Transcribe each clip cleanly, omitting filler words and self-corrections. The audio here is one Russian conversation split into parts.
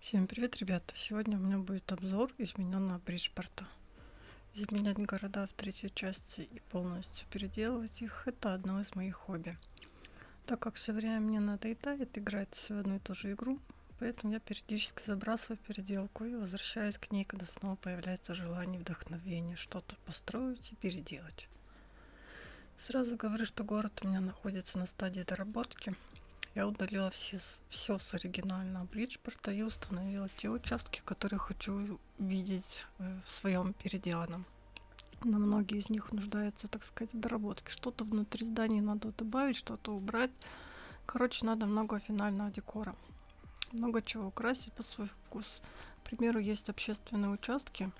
Всем привет, ребята! Сегодня у меня будет обзор измененного Бриджпорта. Изменять города в третьей части и полностью переделывать их — это одно из моих хобби. Так как все время мне надоедает играть в одну и ту же игру, поэтому я периодически забрасываю переделку и возвращаюсь к ней, когда снова появляется желание и вдохновение что-то построить и переделать. Сразу говорю, что город у меня находится на стадии доработки. Я удалила все с оригинального Бриджпорта и установила те участки, которые хочу видеть в своем переделанном. Но многие из них нуждаются, так сказать, в доработке. Что-то внутри здания надо добавить, что-то убрать. Короче, надо много финального декора. Много чего украсить под свой вкус. К примеру, есть общественные участки,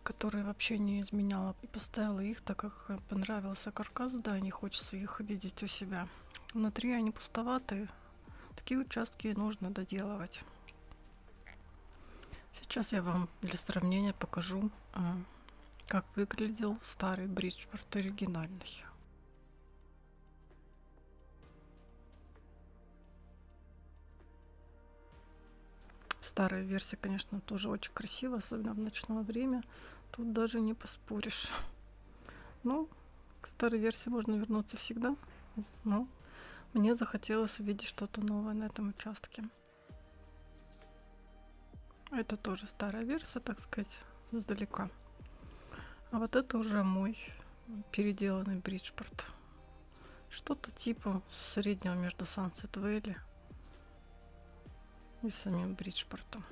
которые вообще не изменяла. И поставила их, так как понравился каркас здания, хочется их видеть у себя. Внутри они пустоватые. Такие участки нужно доделывать. Сейчас я вам для сравнения покажу, как выглядел старый Бриджпорт оригинальный. Старая версия, конечно, тоже очень красивая, особенно в ночное время. Тут даже не поспоришь. Ну, к старой версии можно вернуться всегда. Но мне захотелось увидеть что-то новое на этом участке. Это тоже старая версия, так сказать, издалека. А вот это уже мой переделанный Бриджпорт. Что-то типа среднего между Sunset Valley и самим Бриджпортом.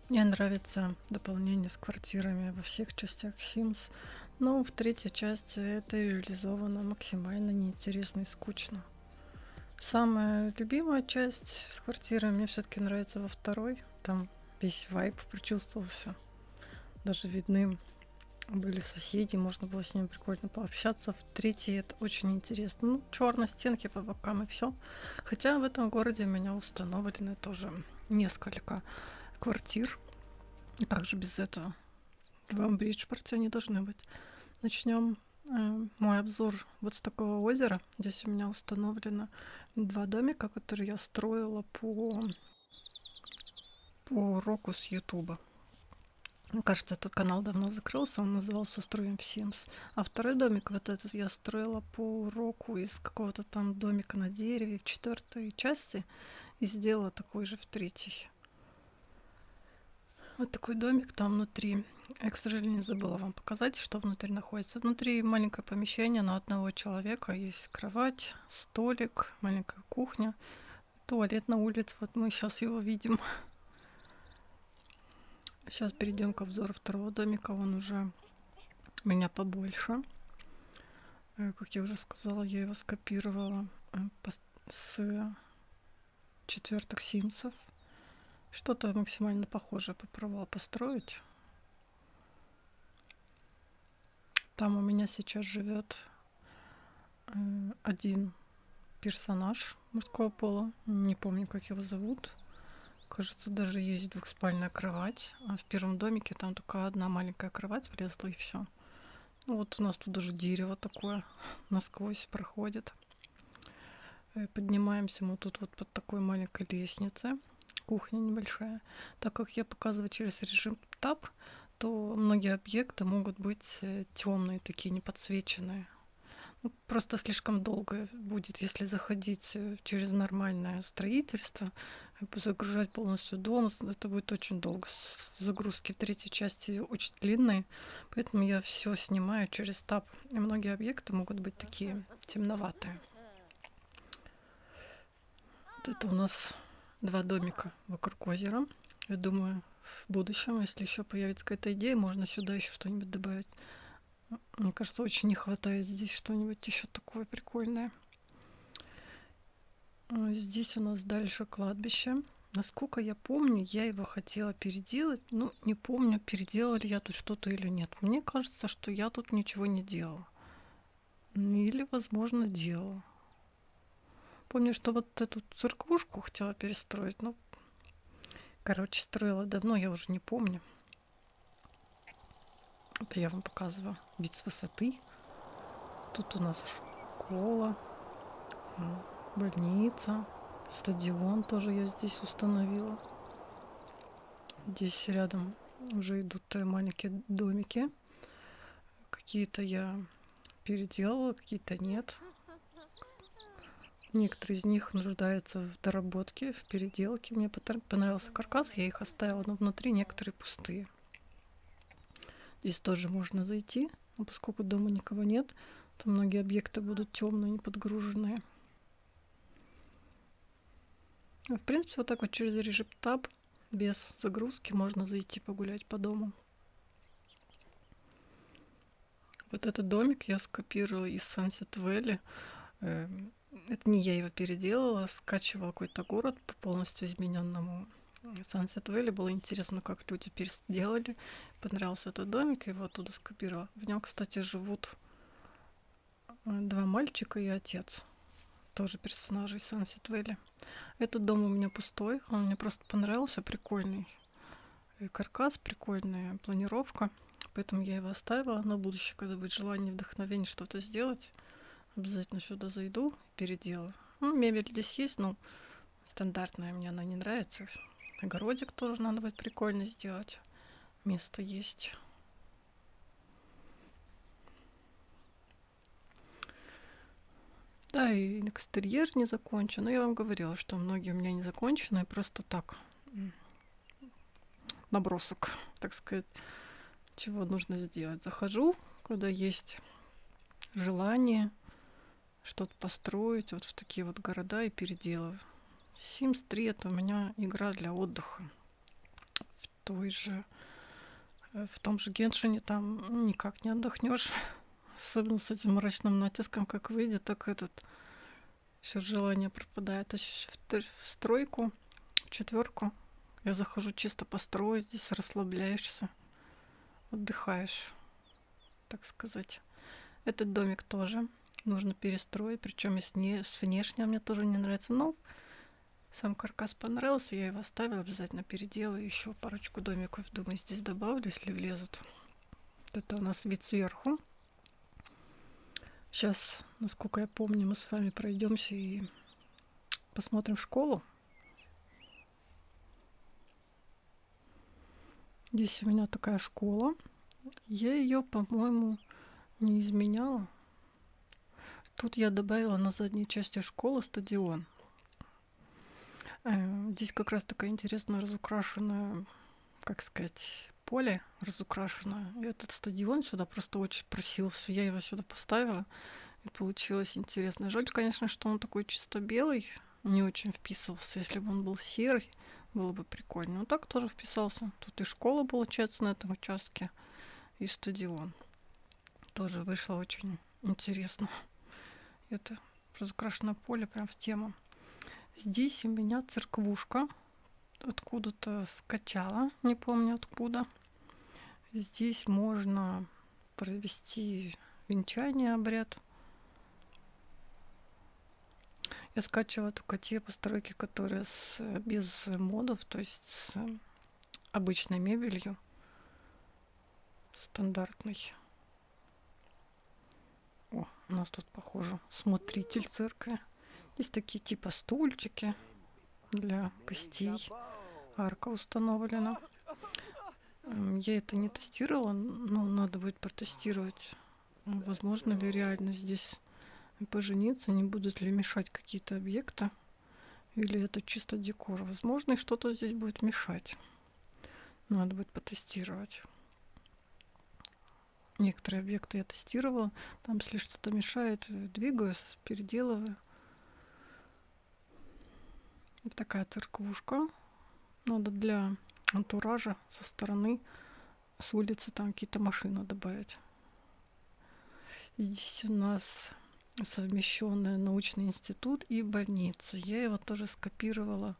Мне нравится дополнение с квартирами во всех частях Sims, но в третьей части это реализовано максимально неинтересно и скучно. Самая любимая часть с квартирами мне все-таки нравится во второй. Там весь вайб прочувствовался. Даже видны были соседи, можно было с ними прикольно пообщаться. В третьей это очень интересно. Ну, черные стенки по бокам и все. Хотя в этом городе у меня установлены тоже несколько квартир. И как же без этого? В Бриджпорте они должны быть. Начнем мой обзор вот с такого озера. Здесь у меня установлено 2 домика, которые я строила по уроку с Ютуба. Мне кажется, этот канал давно закрылся, он назывался «Строим в Sims». А второй домик, вот этот, я строила по уроку из какого-то там домика на дереве в 4 части и сделала такой же в 3. Вот такой домик там внутри. Я, к сожалению, забыла вам показать, что внутри находится. Внутри маленькое помещение на одного человека. Есть кровать, столик, маленькая кухня, туалет на улице. Вот мы сейчас его видим. Сейчас перейдем к обзору второго домика. Он уже у меня побольше. Как я уже сказала, я его скопировала с 4 Симсов. Что-то максимально похожее попробовала построить. Там у меня сейчас живет один персонаж мужского пола. Не помню, как его зовут. Кажется, даже есть двухспальная кровать. А в первом домике там только одна маленькая кровать влезла, и все. Ну вот у нас тут даже дерево такое насквозь проходит. Поднимаемся мы тут вот под такой маленькой лестницей. Кухня небольшая. Так как я показываю через режим Tab, то многие объекты могут быть темные, такие неподсвеченные. Ну, просто слишком долго будет, если заходить через нормальное строительство, загружать полностью дом. Это будет очень долго. Загрузки в третьей части очень длинные, поэтому я все снимаю через Tab. И многие объекты могут быть такие темноватые. Вот это у нас 2 домика вокруг озера. Я думаю, в будущем, если еще появится какая-то идея, можно сюда еще что-нибудь добавить. Мне кажется, очень не хватает здесь что-нибудь еще такое прикольное. Здесь у нас дальше кладбище. Насколько я помню, я его хотела переделать. Ну, не помню, переделала ли я тут что-то или нет. Мне кажется, что я тут ничего не делала. Или, возможно, делала. Помню, что вот эту церквушку хотела перестроить. Ну, короче, строила давно, я уже не помню. Это я вам показываю вид с высоты. Тут у нас школа, больница, Стадион тоже я здесь установила. Здесь рядом уже идут маленькие домики. Какие-то я переделала, какие-то нет. Некоторые из них нуждаются в доработке, в переделке. Мне понравился каркас, я их оставила, но внутри некоторые пустые. Здесь тоже можно зайти, но поскольку дома никого нет, то многие объекты будут темные, не подгруженные. В принципе, вот так вот через режим Tab, без загрузки, можно зайти погулять по дому. Вот этот домик я скопировала из Sunset Valley. Это не я его переделала, скачивала какой-то город по полностью измененному Sunset Valley. Было интересно, как люди переделали. Понравился этот домик, я его оттуда скопировала. В нем, кстати, живут 2 мальчика и отец. Тоже персонажи из Sunset Valley. Этот дом у меня пустой, он мне просто понравился, прикольный каркас, прикольная планировка. Поэтому я его оставила. На будущее, когда будет желание, вдохновение что-то сделать, обязательно сюда зайду, переделаю. Ну, мебель здесь есть, но стандартная, мне она не нравится. Огородик тоже надо будет прикольно сделать. Место есть. Да, и экстерьер не закончен. Но я вам говорила, что многие у меня не закончены, просто так. Набросок, так сказать, чего нужно сделать. Захожу, когда есть желание что-то построить вот в такие вот города и переделываю. Sims 3 это у меня игра для отдыха. В том же Геншине там никак не отдохнешь. Особенно с этим мрачным натиском, как выйдет, так все желание пропадает. А в стройку, в 4 я захожу чисто построить, здесь расслабляешься, отдыхаешь, так сказать. Этот домик тоже нужно перестроить, причем с внешне мне тоже не нравится, но сам каркас понравился, я его оставила, обязательно переделаю, еще парочку домиков, думаю, здесь добавлю, если влезут. Вот это у нас вид сверху. Сейчас, насколько я помню, мы с вами пройдемся и посмотрим школу. Здесь у меня такая школа. Я ее, по-моему, не изменяла. Тут я добавила на задней части школы стадион. Здесь как раз такая интересная разукрашенная, как сказать, поле разукрашенное. И этот стадион сюда просто очень просился. Я его сюда поставила, и получилось интересно. Жаль, конечно, что он такой чисто белый, не очень вписывался. Если бы он был серый, было бы прикольно. Но так тоже вписался. Тут и школа, получается, на этом участке, и стадион. Тоже вышло очень интересно. Это разукрашенное поле прям в тему. Здесь у меня церквушка. Откуда-то скачала, не помню откуда. Здесь можно провести венчание, обряд. Я скачивала только те постройки, которые без модов, то есть с обычной мебелью, стандартной. О, у нас тут, похоже, смотритель церкви. Есть такие типа стульчики для гостей. Арка установлена. Я это не тестировала, но надо будет протестировать, возможно ли реально здесь пожениться, не будут ли мешать какие-то объекты, или это чисто декор. Возможно, и что-то здесь будет мешать. Надо будет потестировать. Некоторые объекты я тестировала. Там, если что-то мешает, двигаю, переделываю. Вот такая церквушка. Надо для антуража со стороны, с улицы там какие-то машины добавить. Здесь у нас совмещенный научный институт и больница. Я его тоже скопировала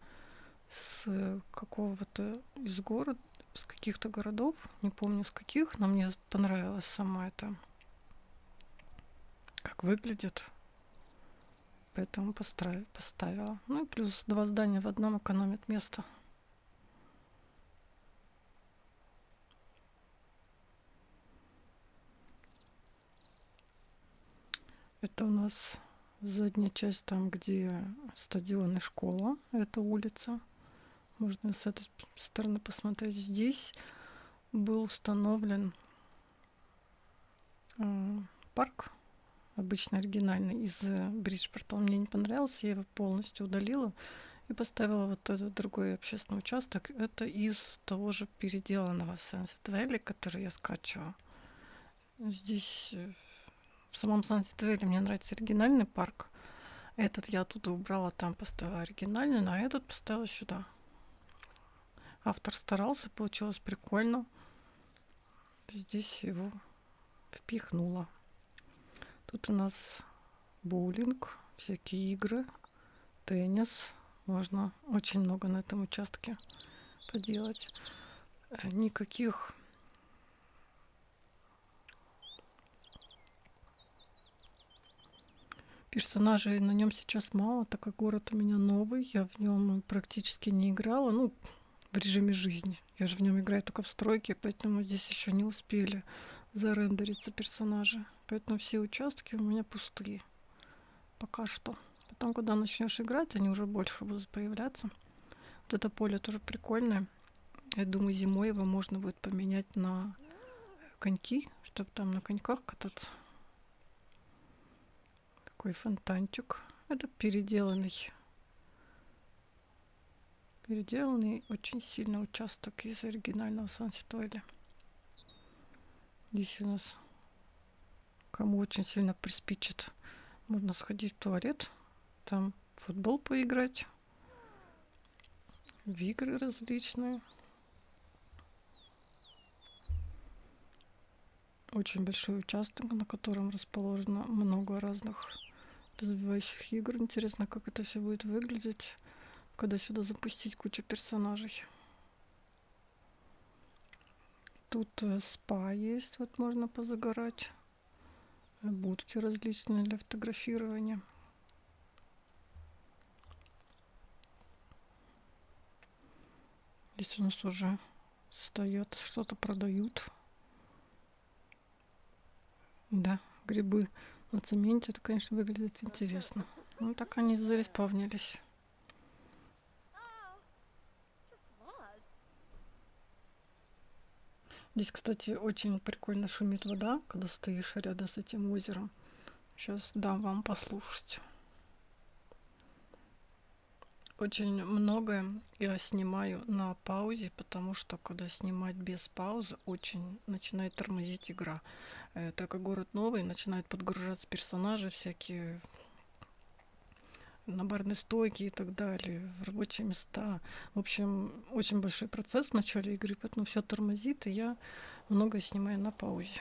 с какого-то из города, с каких-то городов, не помню с каких, но мне понравилась сама это, как выглядит, поэтому поставила. Ну и плюс 2 здания в одном экономит место. Это у нас Задняя часть там, где стадион и школа, это улица. Можно с этой стороны посмотреть. Здесь был установлен парк, обычно оригинальный, из Бриджпорта. Он мне не понравился, я его полностью удалила и поставила вот этот другой общественный участок. Это из того же переделанного Sunset Valley, который я скачивала. Здесь в самом Sunset Valley мне нравится оригинальный парк. Этот я оттуда убрала, там поставила оригинальный, а этот поставила сюда. Автор старался, получилось прикольно. Здесь его впихнула. Тут у нас боулинг, всякие игры, теннис. Можно очень много на этом участке поделать. Никаких персонажей на нем сейчас мало, так как город у меня новый. Я в нем практически не играла. Ну, в режиме жизни. Я же в нем играю только в стройке, поэтому здесь еще не успели зарендериться персонажи. Поэтому все участки у меня пустые. Пока что. Потом, когда начнешь играть, они уже больше будут появляться. Вот это поле тоже прикольное. Я думаю, зимой его можно будет поменять на коньки, чтобы там на коньках кататься. Такой фонтанчик. Это переделанный очень сильный участок из оригинального Sunset Valley. Здесь у нас, кому очень сильно приспичит, можно сходить в туалет, там в футбол поиграть, в игры различные. Очень большой участок, на котором расположено много разных развивающих игр. Интересно, как это все будет выглядеть, когда сюда запустить кучу персонажей. Тут спа есть, вот можно позагорать. Будки различные для фотографирования. Здесь у нас уже стоят, что-то продают. Да, грибы на цементе, это, конечно, выглядит интересно. Ну, так они зареспавнились. Здесь, кстати, очень прикольно шумит вода, когда стоишь рядом с этим озером. Сейчас дам вам послушать. Очень многое я снимаю на паузе, потому что когда снимать без паузы, очень начинает тормозить игра. Так как город новый, начинают подгружаться персонажи всякие на барной стойке и так далее, в рабочие места. В общем, очень большой процесс в начале игры, поэтому все тормозит, и я многое снимаю на паузе.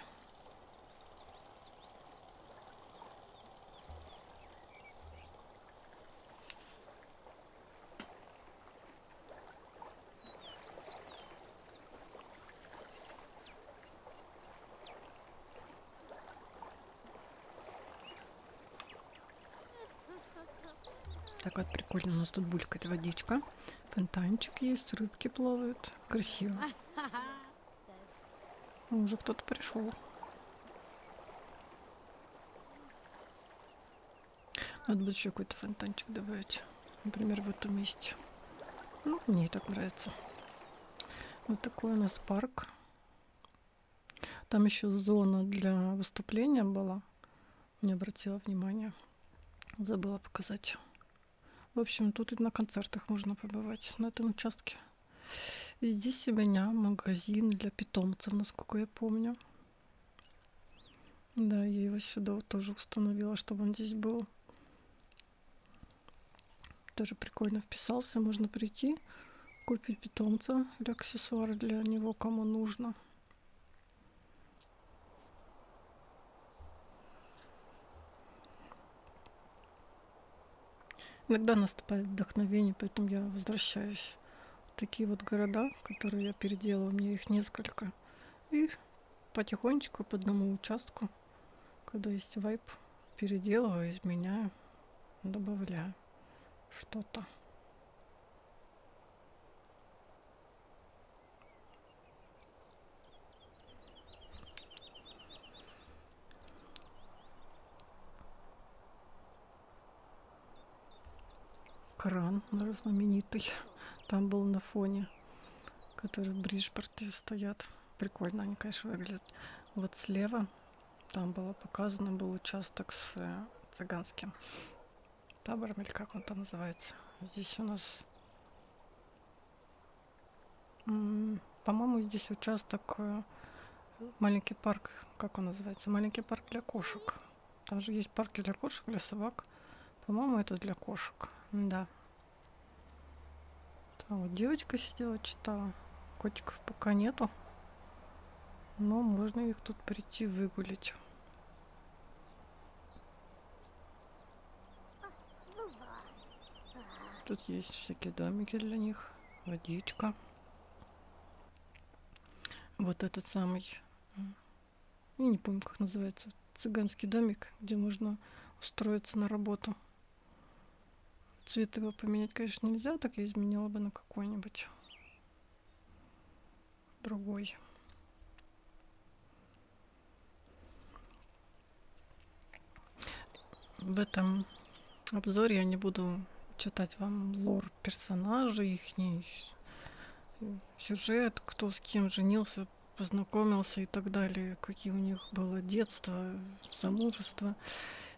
Так вот прикольно, у нас тут булькает водичка, фонтанчик есть, рыбки плавают, красиво. Уже кто-то пришел. Надо будет еще какой-то фонтанчик добавить, например, в этом месте. Ну, мне так нравится. Вот такой у нас парк. Там еще зона для выступления была. Не обратила внимания. Забыла показать. В общем, тут и на концертах можно побывать на этом участке. И здесь у меня магазин для питомцев, насколько я помню. Да, я его сюда вот тоже установила, чтобы он здесь был. Тоже прикольно вписался. Можно прийти, купить питомца или аксессуары для него, кому нужно. Иногда наступает вдохновение, поэтому я возвращаюсь в такие вот города, которые я переделала. У меня их несколько. И потихонечку по одному участку, когда есть вайп, переделываю, изменяю, добавляю что-то. кран знаменитый. Там был на фоне, который в Бриджпорте стоят. Прикольно они, конечно, выглядят. Вот слева там было показано, был участок с цыганским табором, или как он там называется. Здесь у нас, по-моему, здесь участок, маленький парк, как он называется? Маленький парк для кошек. Там же есть парки для кошек, для собак. По-моему, это для кошек. Да. А вот девочка сидела, читала. Котиков пока нету. Но можно их тут прийти выгулить. Тут есть всякие домики для них. Водичка. Вот этот самый, я не помню, как называется, цыганский домик, где можно устроиться на работу. Цвет его поменять, конечно, нельзя, так я изменила бы на какой-нибудь другой. В этом обзоре я не буду читать вам лор персонажей, их сюжет, кто с кем женился, познакомился и так далее, какие у них было детство, замужество.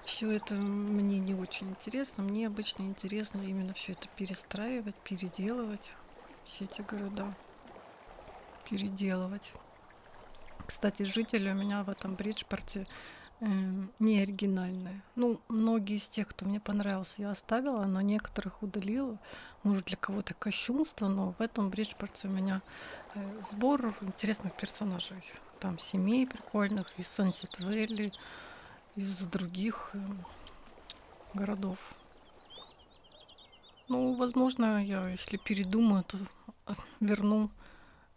Все это мне не очень интересно. Мне обычно интересно именно все это перестраивать, переделывать, все эти города переделывать. Кстати, жители у меня в этом Бриджпорте не оригинальные. Ну, многие из тех, кто мне понравился, я оставила, но некоторых удалила. Может, для кого-то кощунство, но в этом Бриджпорте у меня сбор интересных персонажей. Там семей прикольных из Сансет Вэлли, из других городов. Ну, возможно, я, если передумаю, то верну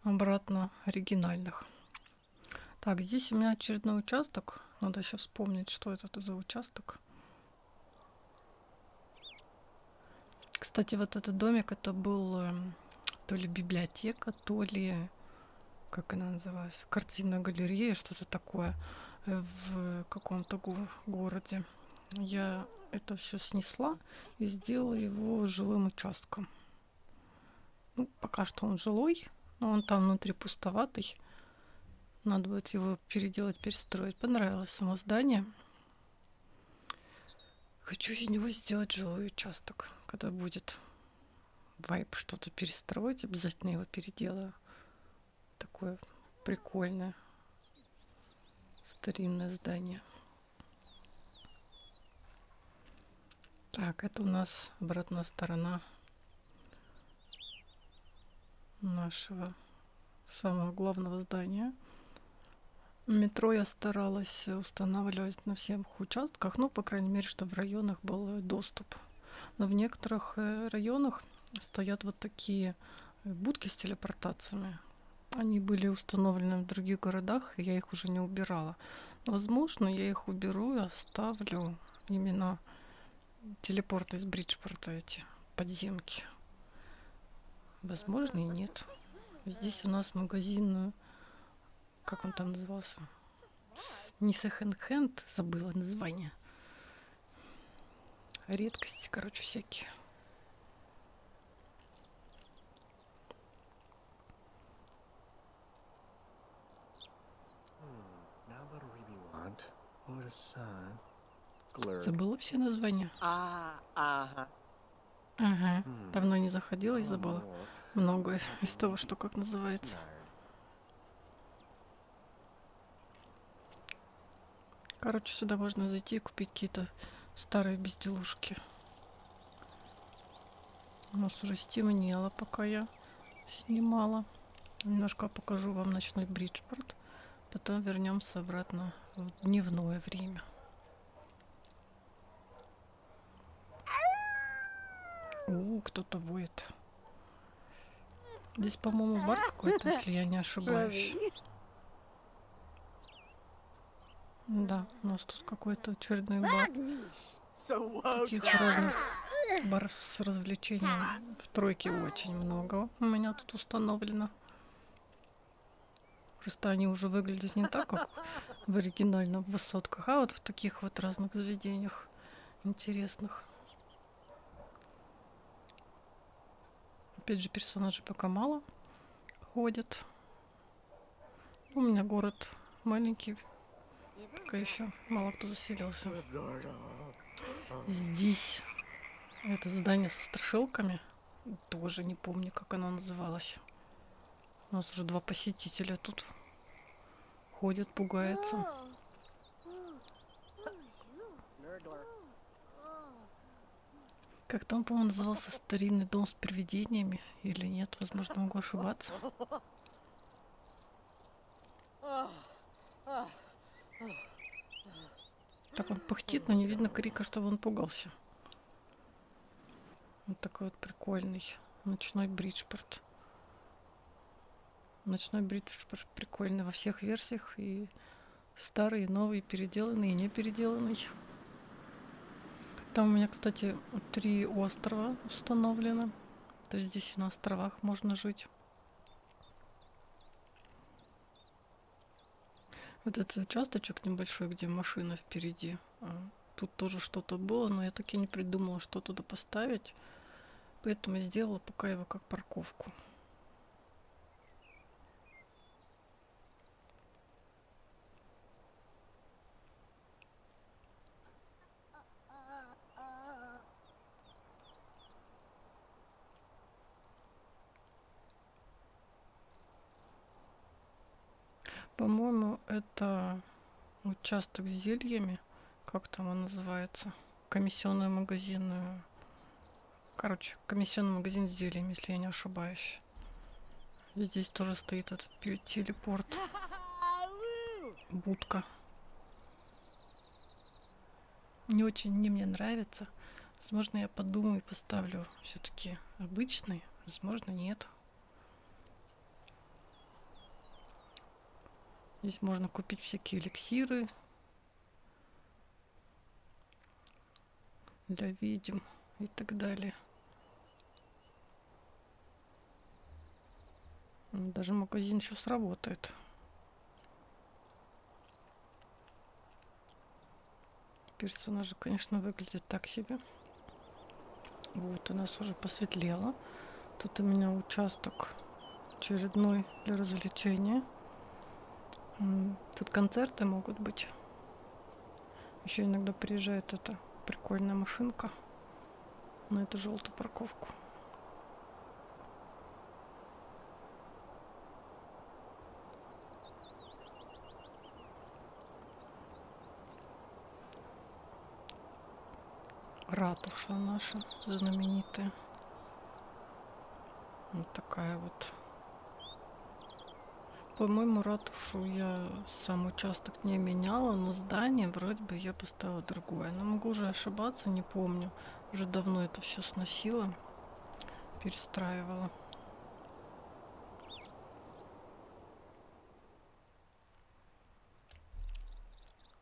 обратно оригинальных. Так, здесь у меня очередной участок. Надо сейчас вспомнить, что это за участок. Кстати, вот этот домик, это был то ли библиотека, то ли, как она называлась, картинная галерея, что-то такое в каком-то городе. Я это все снесла и сделала его жилым участком. Ну, пока что он жилой, но он там внутри пустоватый. Надо будет его переделать, перестроить. Понравилось само здание. Хочу из него сделать жилой участок. Когда будет вайп что-то перестроить, обязательно его переделаю. Такое прикольное старинное здание. Так, это у нас обратная сторона нашего самого главного здания. Метро я старалась устанавливать на всех участках, ну, по крайней мере, чтобы в районах был доступ. Но в некоторых районах стоят вот такие будки с телепортациями. Они были установлены в других городах, и я их уже не убирала. Возможно, я их уберу и оставлю именно телепорты из Бриджпорта, эти подземки. Возможно, и нет. Здесь у нас магазин, как он там назывался? Не секонд-хенд, забыла название. Редкости, короче, всякие. Забыла все названия? Ага. Давно не заходила и забыла многое из того, что как называется. Короче, сюда можно зайти и купить какие-то старые безделушки. У нас уже стемнело, пока я снимала. Немножко покажу вам ночной Бриджпорт. Потом вернемся обратно в дневное время. Кто-то воет. Здесь, по-моему, бар какой-то, если я не ошибаюсь. Да, у нас тут какой-то очередной бар. Таких разных баров с развлечением в тройке очень много у меня тут установлено. Просто они уже выглядят не так, как в оригинальном в высотках, а вот в таких вот разных заведениях интересных. Опять же, персонажей пока мало ходят. У меня город маленький, пока еще мало кто заселился. Здесь это здание со страшилками. Тоже не помню, как оно называлось. У нас уже 2 посетителя тут ходят, пугаются. Как там, по-моему, назывался старинный дом с привидениями или нет? Возможно, могу ошибаться. Так он пыхтит, но не видно крика, чтобы он пугался. Вот такой вот прикольный ночной Бриджпорт. Ночной Бриджпорт прикольный во всех версиях. И старый, и новый, и переделанный, и не переделанный. Там у меня, кстати, 3 острова установлено. То есть здесь на островах можно жить. Вот этот участочек небольшой, где машина впереди. Тут тоже что-то было, но я так и не придумала, что туда поставить. Поэтому я сделала пока его как парковку. По-моему, это участок с зельями. Как там он называется? Комиссионный магазин. Короче, комиссионный магазин с зельями, если я не ошибаюсь. Здесь тоже стоит этот телепорт. Будка. Не очень не мне нравится. Возможно, я подумаю и поставлю все-таки обычный. Возможно, нет. Здесь можно купить всякие эликсиры для ведьм и так далее. Даже магазин сейчас работает. Персонажи, конечно, выглядят так себе. Вот, у нас уже посветлело. Тут у меня участок очередной для развлечения. Тут концерты могут быть. Еще иногда приезжает эта прикольная машинка на эту желтую парковку. Ратуша наша знаменитая. Вот такая вот. По-моему, ратушу я сам участок не меняла, но здание вроде бы я поставила другое. Но могу уже ошибаться, не помню. Уже давно это все сносила, перестраивала.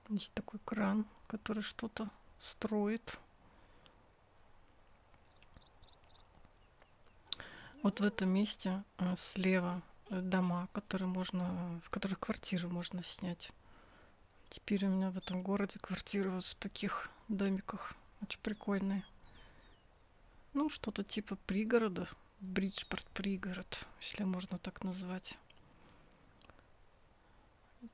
Есть такой кран, который что-то строит. Вот в этом месте слева дома, в которых квартиры можно снять. Теперь у меня в этом городе квартиры вот в таких домиках. Очень прикольные. Ну, что-то типа пригорода. Бриджпорт пригород, если можно так назвать.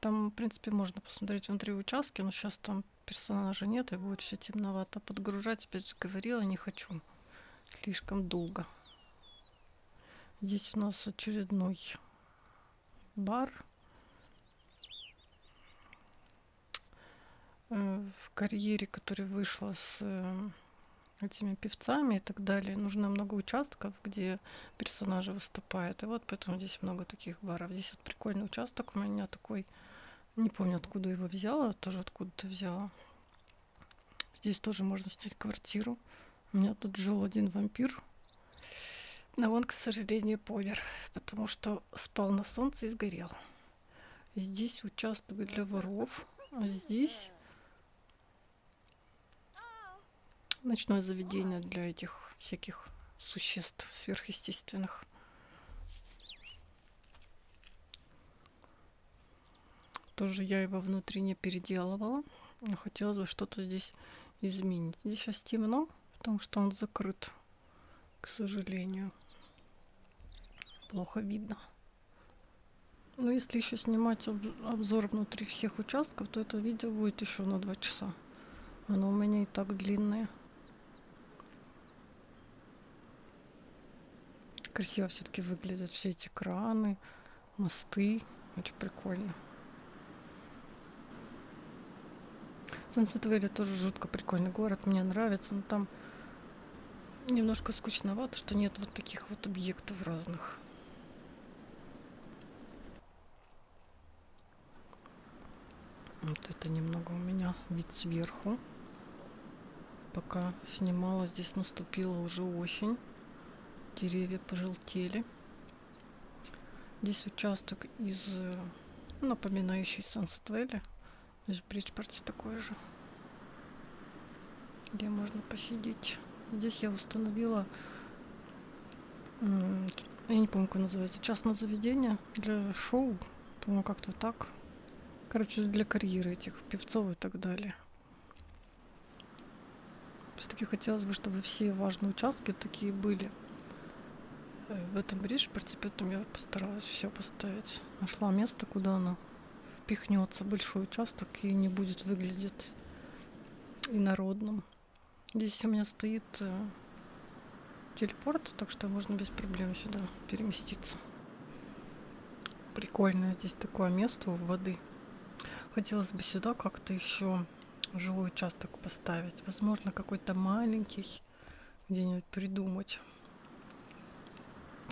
Там, в принципе, можно посмотреть внутри участки, но сейчас там персонажа нет, и будет все темновато. Подгружать, опять же, говорила, не хочу. Слишком долго. Здесь у нас очередной бар. В карьере, которая вышла с этими певцами и так далее, нужно много участков, где персонажи выступают. И вот поэтому здесь много таких баров. Здесь вот прикольный участок у меня такой. Не помню, откуда его взяла, тоже откуда-то взяла. Здесь тоже можно снять квартиру. У меня тут жил один вампир. Но он, к сожалению, помер, потому что спал на солнце и сгорел. Здесь участок для воров, а здесь ночное заведение для этих всяких существ сверхъестественных. Тоже я его внутренне переделывала. Мне хотелось бы что-то здесь изменить. Здесь сейчас темно, потому что он закрыт, к сожалению. плохо видно. Но если еще снимать обзор внутри всех участков, то это видео будет еще на 2 часа. Оно у меня и так длинное. Красиво все-таки выглядят все эти краны, мосты. Очень прикольно. Сансет Вэлли тоже жутко прикольный город. Мне нравится, но там немножко скучновато, что нет вот таких вот объектов разных. Вот это немного у меня вид сверху. Пока снимала, здесь наступила уже осень. Деревья пожелтели. Здесь участок из напоминающий Сансет Вэлли. Здесь в Бриджпорте такой же, где можно посидеть. Здесь я установила, я не помню, как называется, частное заведение для шоу, по-моему, как-то так. Короче, для карьеры этих певцов и так далее. Все-таки хотелось бы, чтобы все важные участки такие были в этом Бриджпорте, поэтому я постаралась все поставить. Нашла место, куда она впихнется, большой участок, и не будет выглядеть инородным. Здесь у меня стоит телепорт, так что можно без проблем сюда переместиться. Прикольное здесь такое место у воды. Хотелось бы сюда как-то еще жилой участок поставить. Возможно, какой-то маленький где-нибудь придумать.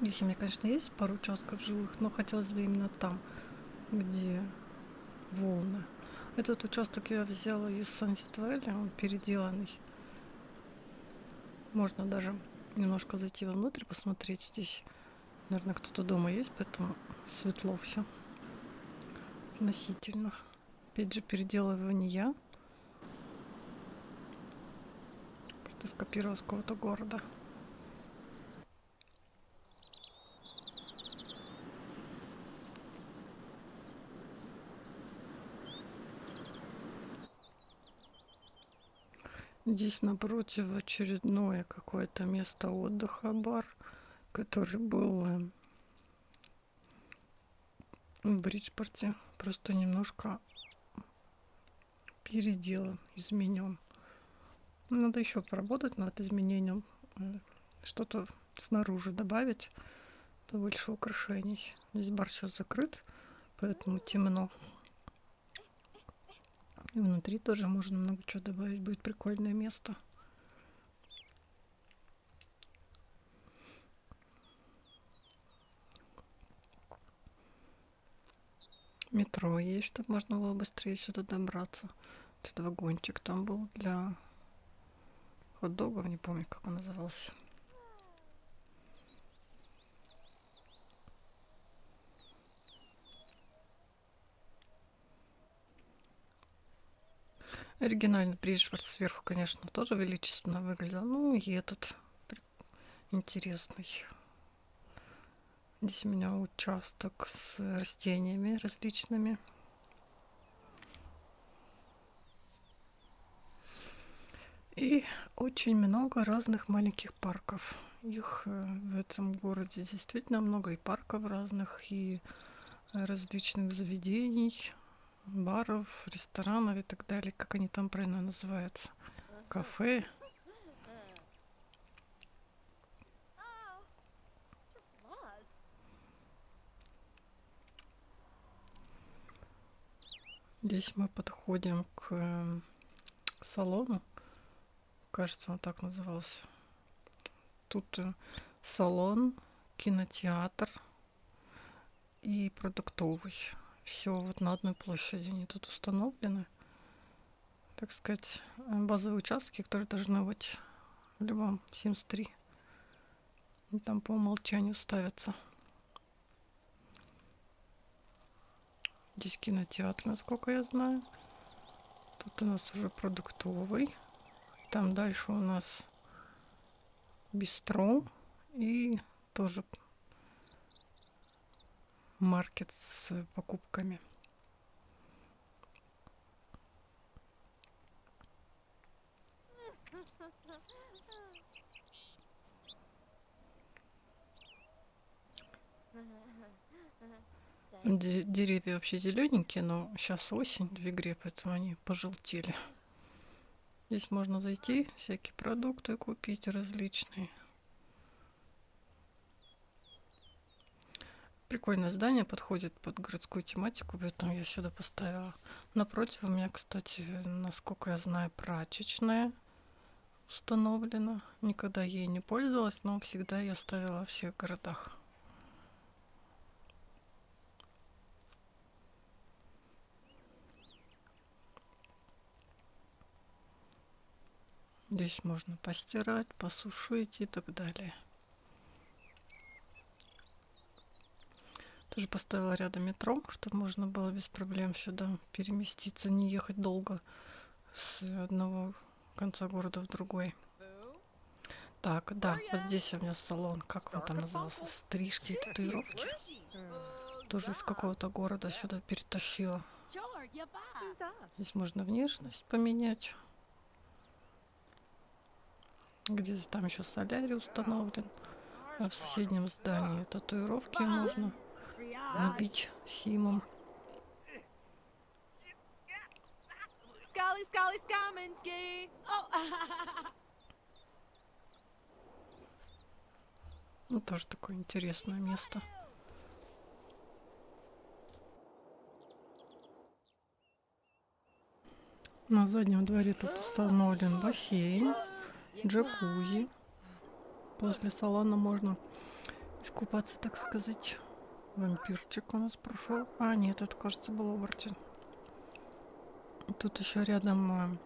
Здесь у меня, конечно, есть пару участков жилых, но хотелось бы именно там, где волны. Этот участок я взяла из Сансет Вэлли, он переделанный. Можно даже немножко зайти вовнутрь, посмотреть. Здесь, наверное, кто-то дома есть, поэтому светло все. Относительно. Опять же, переделываю не я. Просто скопировала с какого-то города. Здесь напротив очередное какое-то место отдыха, бар, который был в Бриджпорте, просто немножко переделан, изменен. Надо еще поработать над изменением, что-то снаружи добавить, побольше украшений. Здесь бар сейчас закрыт, поэтому темно. И внутри тоже можно много чего добавить, будет прикольное место. Метро есть, чтобы можно было быстрее сюда добраться. Этот вагончик там был для хот-догов, не помню, как он назывался. Оригинальный Бриджпорт сверху, конечно, тоже величественно выглядел. Ну и этот интересный. Здесь у меня участок с растениями различными. И очень много разных маленьких парков. Их в этом городе действительно много, и парков разных, и различных заведений, баров, ресторанов и так далее, как они там правильно называются, кафе. Здесь мы подходим к салону, кажется, он так назывался. Тут салон, кинотеатр и продуктовый. Все вот на одной площади они тут установлены. Так сказать, базовые участки, которые должны быть в любом Sims 3. И там по умолчанию ставятся. Здесь кинотеатр, насколько я знаю. Тут у нас уже продуктовый. Там дальше у нас бистро и тоже маркет с покупками. Деревья вообще зелененькие, но сейчас осень в игре, поэтому они пожелтели. Здесь можно зайти, всякие продукты купить различные. Прикольное здание, подходит под городскую тематику, поэтому я сюда поставила. Напротив у меня, кстати, насколько я знаю, прачечная установлена. Никогда ей не пользовалась, но всегда ее ставила во всех городах. Здесь можно постирать, посушить и так далее. Тоже поставила рядом метро, чтобы можно было без проблем сюда переместиться, не ехать долго с одного конца города в другой. Так, да, вот здесь у меня салон, как он там назывался, стрижки и татуировки. Тоже из какого-то города сюда перетащила. Здесь можно внешность поменять. Где-то там еще солярий установлен. А в соседнем здании татуировки можно набить химом. Ну, тоже такое интересное место. На заднем дворе тут установлен бассейн, джакузи. После салона можно искупаться, так сказать. Вампирчик у нас прошел. А, нет, это, кажется, был оборотень. Тут еще рядом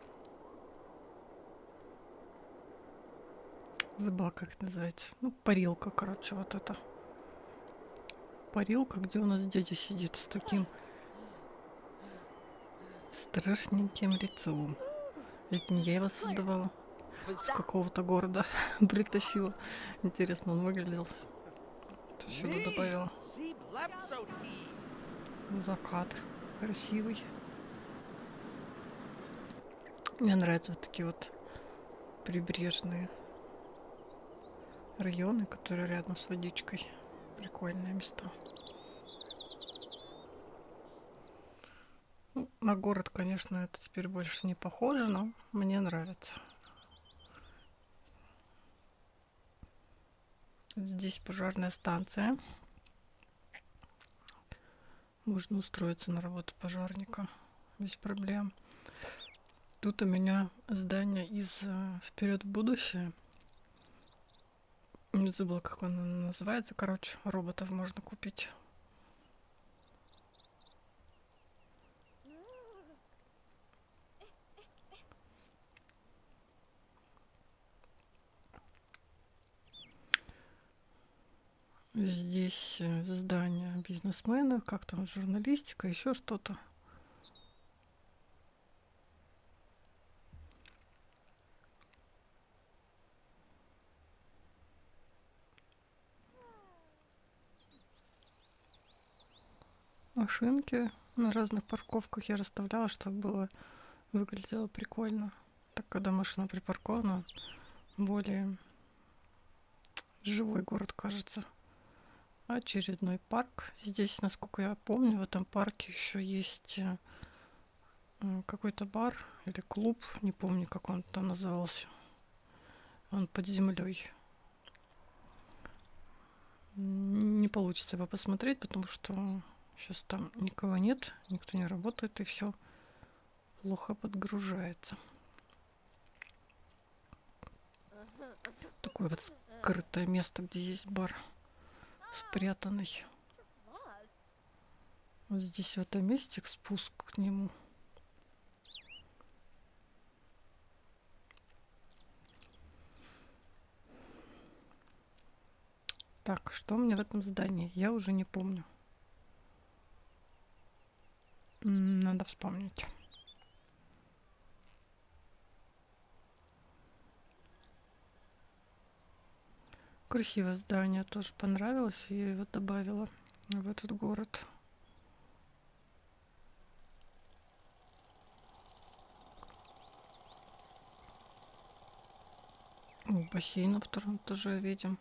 забыла, как это называется. Ну, парилка, короче, вот это. Парилка, где у нас дядя сидит с таким страшненьким лицом. Ведь не я его создавала. С какого-то города притащила. Интересно, он выглядел. Сюда добавила. Закат красивый. Мне нравятся вот такие вот прибрежные районы, которые рядом с водичкой. Прикольные места. Ну, на город, конечно, это теперь больше не похоже, но мне нравится. Здесь пожарная станция. Можно устроиться на работу пожарника без проблем. Тут у меня здание из «Вперед в будущее». Не забыла, как он называется. Короче, роботов можно купить. Здесь здание бизнесменов, как там журналистика, еще что-то. Машинки на разных парковках я расставляла, чтобы было выглядело прикольно. Так, когда машина припаркована, более живой город кажется. Очередной парк. Здесь, насколько я помню, в этом парке еще есть какой-то бар или клуб, не помню, как он там назывался. Он под землей. Не получится его посмотреть, потому что сейчас там никого нет, никто не работает, и все плохо подгружается. Такое вот скрытое место, где есть бар спрятанный. Вот здесь в этом месте спуск к нему. Так, что у меня в этом здании? Я уже не помню. Надо вспомнить. Красивое здание, тоже понравилось. Я его добавила в этот город. Бассейн на втором этаже видим.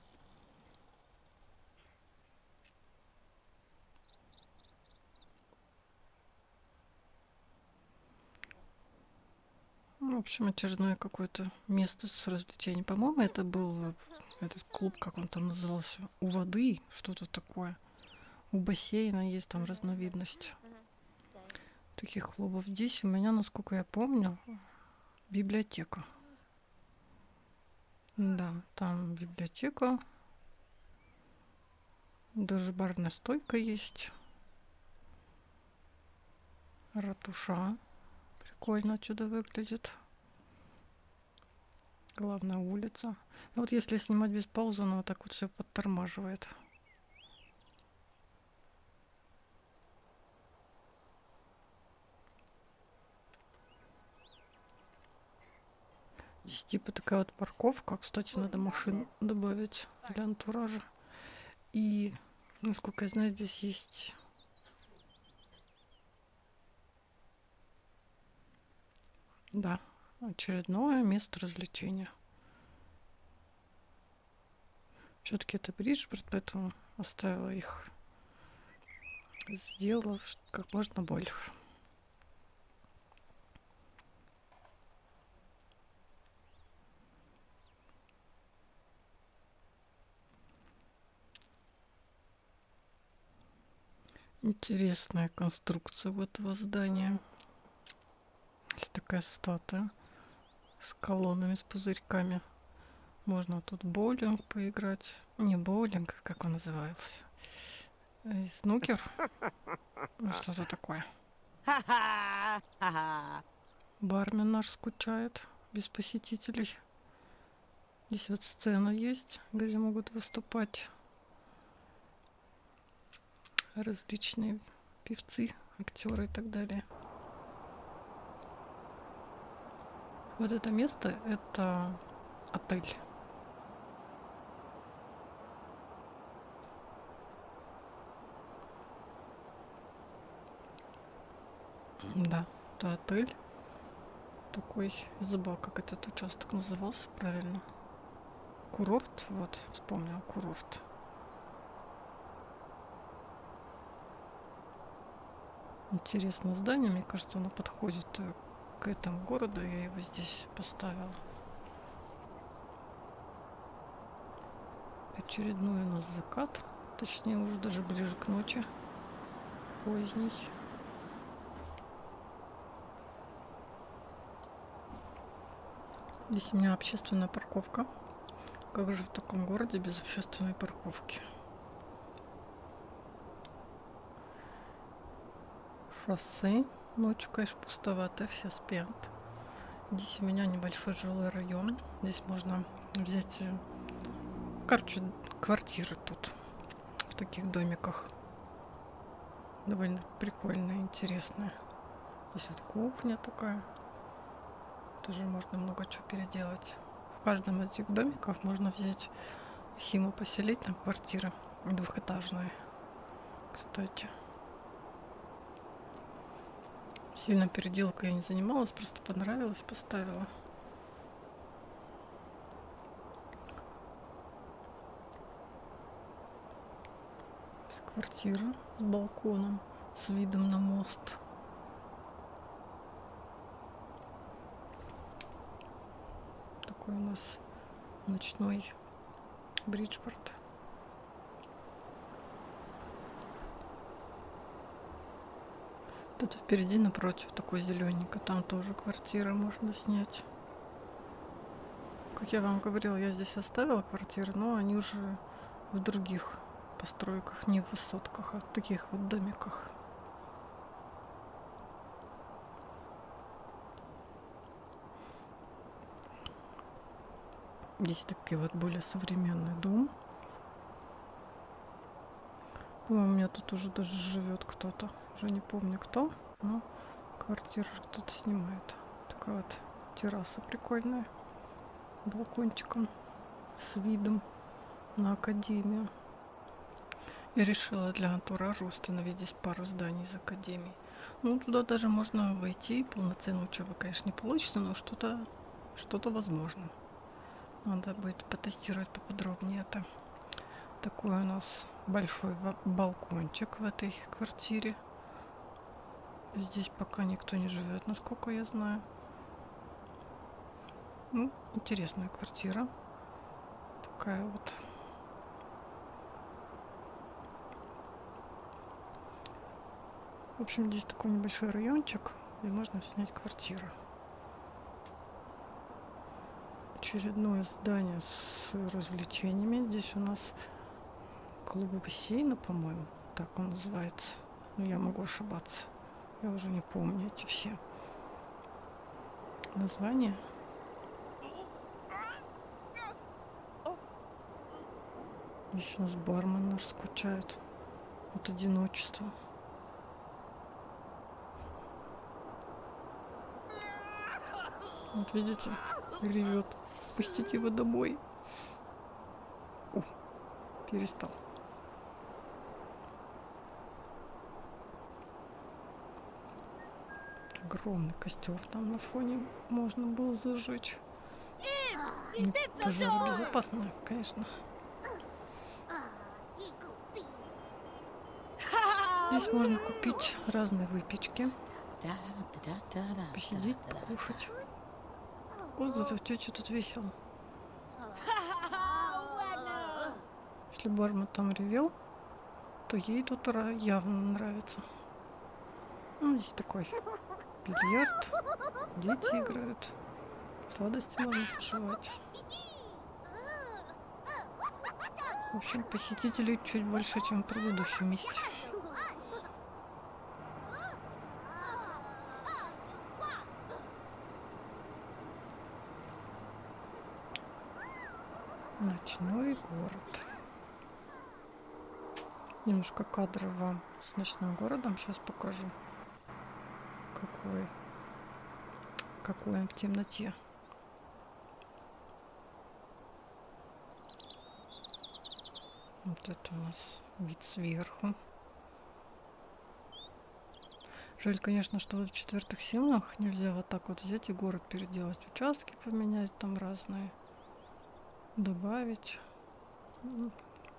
общем, очередное какое-то место с развлечением. По-моему, это был этот клуб, как он там назывался, у воды, что-то такое. У бассейна есть там разновидность таких клубов. Здесь у меня, насколько я помню, библиотека. Да, там библиотека, даже барная стойка есть. Ратуша. Прикольно отсюда выглядит. Главная улица. Ну вот если снимать без паузы, оно вот так вот все подтормаживает. Здесь типа такая вот парковка. Кстати, надо машин добавить для антуража. И, насколько я знаю, здесь есть... Да, очередное место развлечения. Все-таки это Бриджпорт, поэтому оставила их, сделала как можно больше. Интересная конструкция у этого здания. Есть такая статуя с колоннами, с пузырьками. Можно тут боулинг поиграть. Не боулинг, как он назывался. Снукер. Что-то такое. Бармен наш скучает без посетителей. Здесь вот сцена есть, где могут выступать различные певцы, актеры и так далее. Вот это место — это отель. Да, это отель. Такой, забыл, как этот участок назывался правильно. Курорт, вот, вспомнил, курорт. Интересное здание, мне кажется, оно подходит к этому городу, я его здесь поставила. Очередной у нас закат, точнее уже даже ближе к ночи, поздний. Здесь у меня общественная парковка. Как же в таком городе без общественной парковки? Шоссе. Ночью, конечно, пустовато, все спят. Здесь у меня небольшой жилой район. Здесь можно взять, короче, квартиры тут, в таких домиках. Довольно прикольная, интересная. Здесь вот кухня такая. Тоже можно много чего переделать. В каждом из этих домиков можно взять Симу, поселить на квартиры двухэтажные. Кстати. Сильно переделкой я не занималась, просто понравилось, поставила. Квартира с балконом, с видом на мост. Такой у нас ночной Бриджпорт. Тут впереди напротив такой зелененько, там тоже квартиры можно снять. Как я вам говорила, я здесь оставила квартиры, но они уже в других постройках, не в высотках, а в таких вот домиках. Здесь такой вот более современный дом. У меня тут уже даже живет кто-то. Уже не помню кто, но квартиру кто-то снимает. Такая вот терраса прикольная. Балкончиком с видом на академию. Я решила для антуража установить здесь пару зданий из академии. Ну, туда даже можно войти. Полноценную учебу, конечно, не получится, но что-то возможно. Надо будет потестировать поподробнее это. Такой у нас большой балкончик в этой квартире. Здесь пока никто не живет, насколько я знаю. Ну, интересная квартира. Такая вот. В общем, здесь такой небольшой райончик, где можно снять квартиру. Очередное здание с развлечениями. Здесь у нас клубы бассейна, по-моему, так он называется. Но я могу ошибаться. Я уже не помню эти все названия. Здесь у нас бармен наш скучает от одиночества. Вот видите, ревет. Пустите его домой. О, перестал. Огромный костер там на фоне можно было зажечь. Пожаробезопасно, конечно. Здесь можно купить разные выпечки, посидеть, покушать. Вот зато тетя тут весело. Если бармен там ревел, то ей тут явно нравится. Ну, здесь такой бильярд, дети играют, сладости можно пожевать. В общем, посетителей чуть больше, чем в предыдущем месте. Ночной город. Немножко кадров вам с ночным городом сейчас покажу. Какой он в темноте. Вот это у нас вид сверху. Жаль, конечно, что вот в четвертых силах нельзя вот так вот взять и город переделать. Участки поменять там разные. Добавить.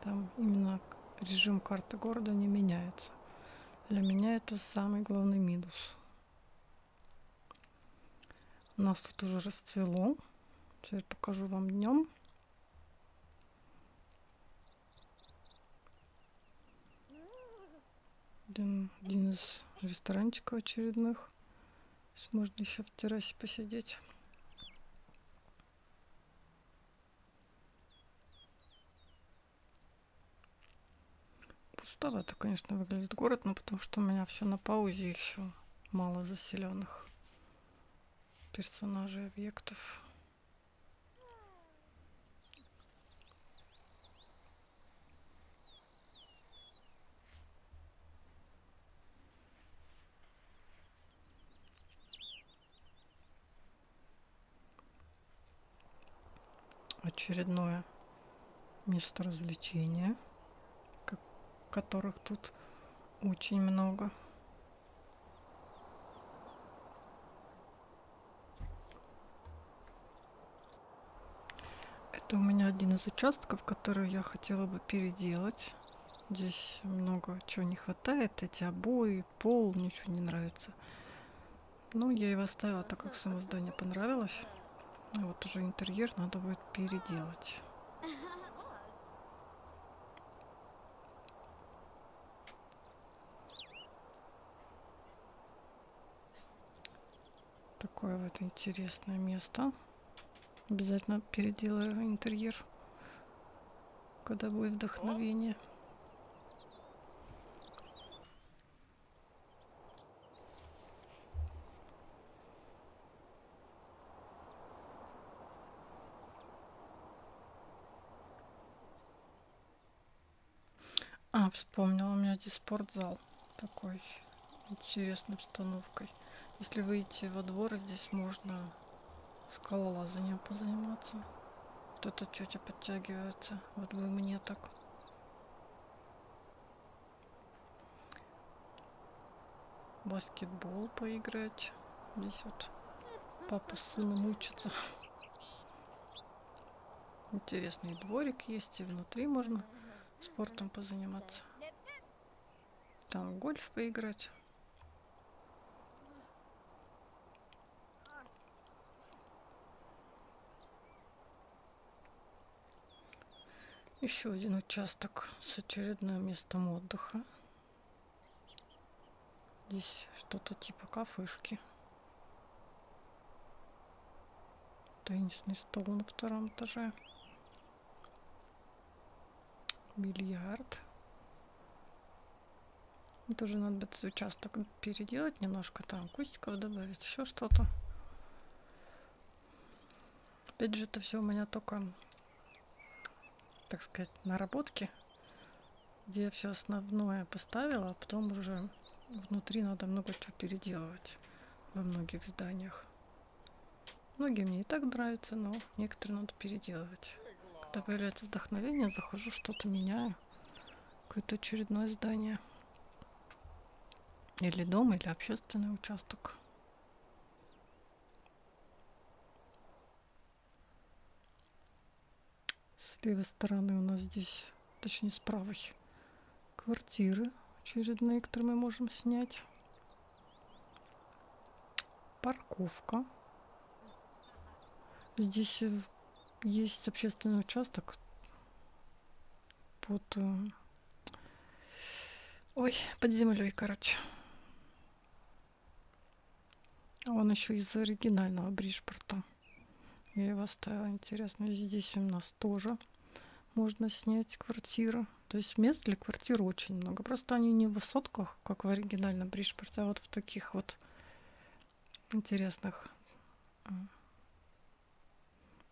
Там именно режим карты города не меняется. Для меня это самый главный минус. У нас тут уже расцвело. Теперь покажу вам днем. Один из ресторанчиков очередных. Можно еще в террасе посидеть. Пустовато, конечно, выглядит город, но потому что у меня все на паузе, еще мало заселенных персонажей, объектов. Очередное место развлечения, которых тут очень много. Это у меня один из участков, который я хотела бы переделать. Здесь много чего не хватает. Эти обои, пол, ничего не нравится. Ну, я его оставила, так как само здание понравилось. А вот уже интерьер надо будет переделать. Такое вот интересное место. Обязательно переделаю интерьер, когда будет вдохновение. Вспомнила, у меня здесь спортзал такой интересной обстановкой. Если выйти во двор, здесь можно скалолазанием позаниматься. Вот эта тетя подтягивается. Вот бы мне так. Баскетбол поиграть. Здесь вот папа с сыном учатся. Интересный дворик есть, и внутри можно спортом позаниматься. Там гольф поиграть. Еще один участок с очередным местом отдыха. Здесь что-то типа кафешки. Теннисный стол на втором этаже. Бильярд. Тоже надо бы этот участок переделать немножко, там кустиков добавить, еще что-то. Опять же, это все у меня только, так сказать, наработки, где я все основное поставила, а потом уже внутри надо много чего переделывать во многих зданиях. Многие мне и так нравятся, но некоторые надо переделывать. Когда появляется вдохновение, захожу, что-то меняю. Какое-то очередное здание. Или дом, или общественный участок. С левой стороны у нас здесь, точнее с правой, квартиры очередные, которые мы можем снять. Парковка. Здесь есть общественный участок под землей, короче. Он еще из оригинального Бриджпорта. Я его оставила, интересно. И здесь у нас тоже можно снять квартиру. То есть мест для квартир очень много. Просто они не в высотках, как в оригинальном Бриджпорте, а вот в таких вот интересных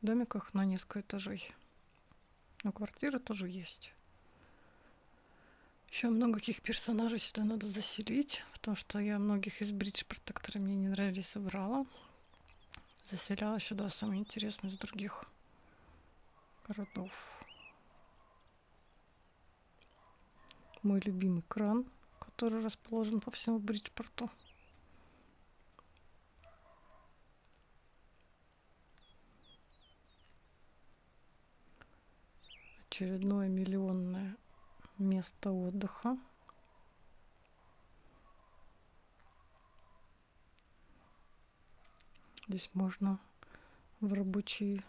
домиках на несколько этажей. Но квартиры тоже есть. Еще много каких персонажей сюда надо заселить, потому что я многих из Бриджпорта, которые мне не нравились, убрала. Заселяла сюда самые интересные из других городов. Мой любимый кран, который расположен по всему Бриджпорту. Очередное миллионное место отдыха. Здесь можно в рабочие